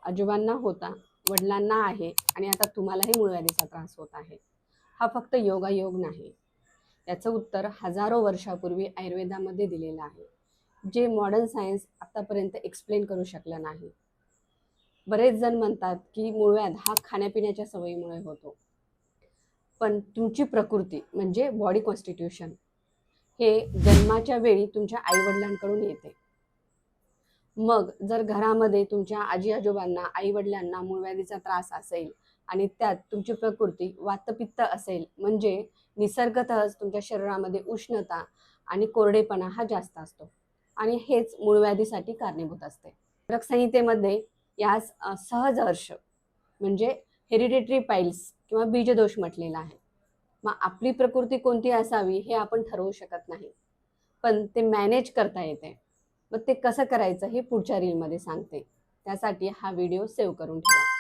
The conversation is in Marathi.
आजोबांना होता, वडिलांना आहे आणि आता तुम्हालाही मूळव्याधीचा त्रास होत आहे. हा फक्त योगायोग नाही. याचं उत्तर हजारो वर्षापूर्वी आयुर्वेदामध्ये दिलेलं आहे, जे मॉडर्न सायन्स आतापर्यंत एक्सप्लेन करू शकलं नाही. बरेच जण म्हणतात की मूळव्याध हा खाण्यापिण्याच्या सवयीमुळे होतो, पण तुमची प्रकृती म्हणजे बॉडी कॉन्स्टिट्यूशन हे जन्माच्या वेळी तुमच्या आईवडिलांकडून येते. मग जर घरामध्ये तुमच्या आजी आजोबांना आईवडिलांना मूळव्याधीचा त्रास असेल आणि त्यात तुमची प्रकृती वातपित्त असेल, म्हणजे निसर्गतःच तुमच्या शरीरामध्ये उष्णता आणि कोरडेपणा हा जास्त असतो आणि हेच मूळव्याधीसाठी कारणीभूत असते. संहितेमध्ये यास सहज अर्श म्हणजे हेरिडिटरी पाईल्स किंवा बीजदोष म्हटलेला आहे. मग आपली प्रकृती कोणती असावी हे आपण ठरवू शकत नाही, पण ते मॅनेज करता येते. मग ते कसं करायचं हे पुढच्या रीलमध्ये सांगते. त्यासाठी हा व्हिडिओ सेव्ह करून ठेवा.